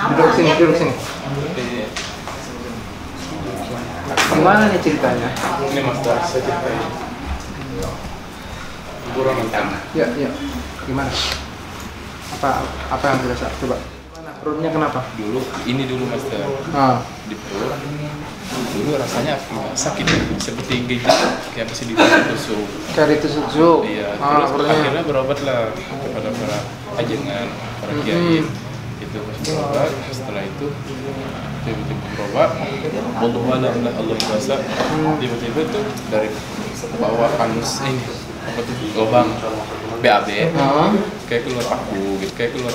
Duduk sini. Gimana nih ceritanya? Ini Mas Dar, saya ceritain. Buruan mantan. Ya. Gimana? Apa yang dirasa? Coba. Gimana? Perutnya kenapa? Dulu Mas Dar. Di perut. Dulu rasanya sakit, seperti gigit kayak masih ditusuk. Kayak ditusuk. Iya. Terus akhirnya berobat lah kepada para ajengan, para kiai. Itu berobat. Setelah itu tiba-tiba berobat. Allah kuasa. Tiba-tiba tuh dari bawah anus ini apa tuh lubang BAB kayak keluar paku. Keluar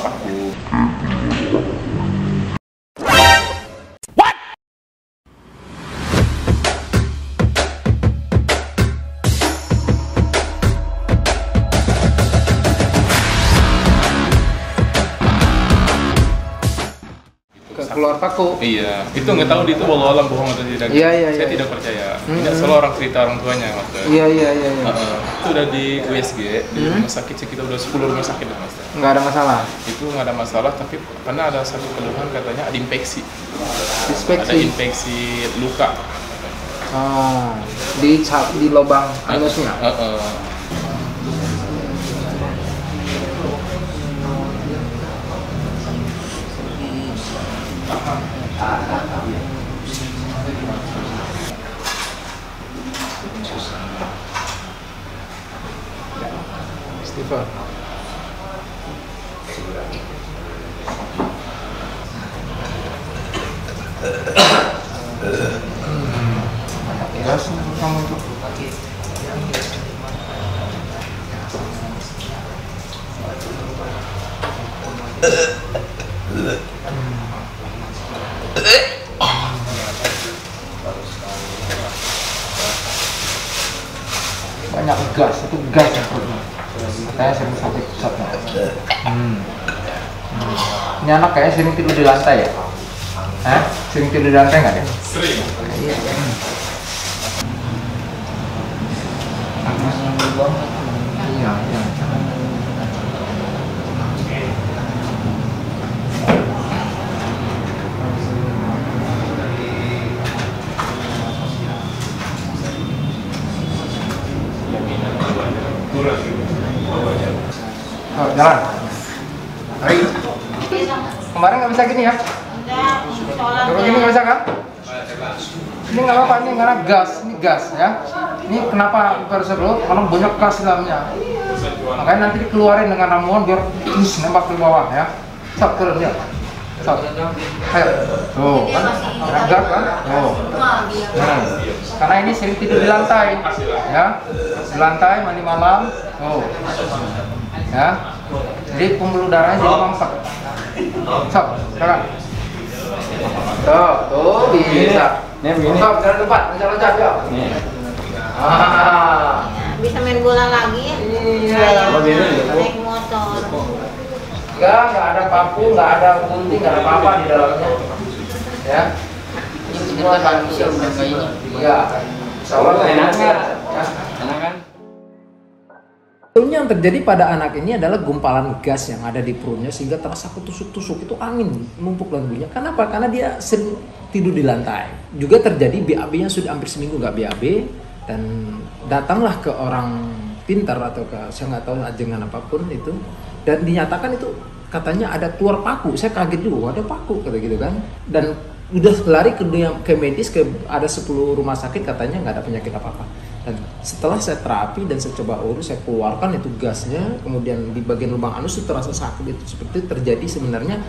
paku. Iya, itu nggak tahu itu walau alam bohong atau tidak. Iya. Saya tidak percaya. Ini selalu orang cerita orang tuanya, Mas. Iya. Itu udah di USG, di rumah sakit sekitar udah 10 rumah sakit, Mas. Nggak ada masalah. Itu nggak ada masalah, tapi karena ada satu keluhan katanya ada infeksi. Inspeksi. Ada infeksi luka. Di lubang anusnya. Steven. Gas kamu itu. Banyak gas, itu gas yang perutnya. Katanya sering sakit pusatnya. Ini anak kayaknya sering tidur di lantai ya? Sering tidur di lantai nggak deh? Sering. Iya. Iya. Jalan. Hari. Kemarin nggak bisa gini ya? Kalau gini nggak bisa kan? Ini nggak apa-apa, ini karena gas, ini gas ya. Ini kenapa harus dulu? Karena banyak gas di dalamnya. Makanya nanti dikeluarin dengan ramuan biar nembak ke bawah ya. Stop, turun ya. Stop. Ayo. Tuh kan? Gas kan? Tuh. Karena ini sering tidur di lantai ya. Di lantai mandi malam. Tuh. Ya. Jadi pembuluh darahnya jadi mampet. Stop, jalan. Tuh bisa. Nih begini. Stop, jalan tempat, loncat ya. Nih. Bisa main bola lagi. Iya. Naik motor. Enggak ada paku, enggak ada gunting, enggak ada apa-apa di dalamnya. Ya. Semua kan bisa kayak ini. Iya. Insyaallah enak ya. Enak kan? Sebetulnya yang terjadi pada anak ini adalah gumpalan gas yang ada di perutnya sehingga terasa ketusuk-tusuk, itu angin numpuk lambungnya. Kenapa? Karena dia sering tidur di lantai. Juga terjadi BAB-nya sudah hampir seminggu nggak BAB, dan datanglah ke orang pintar atau ke saya nggak tahu ajengan apapun itu, dan dinyatakan itu katanya ada keluar paku. Saya kaget dulu, ada paku kata gitu kan. Dan udah lari ke medis, ada 10 rumah sakit katanya nggak ada penyakit apa-apa. Dan setelah saya terapi dan saya coba urus, saya keluarkan itu gasnya, kemudian di bagian lubang anus itu terasa sakit, itu seperti terjadi sebenarnya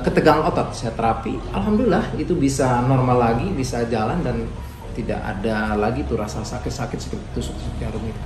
ketegangan otot. Saya terapi, alhamdulillah itu bisa normal lagi, bisa jalan dan tidak ada lagi tuh rasa sakit-sakit seperti tusuk-tusuk jarum itu.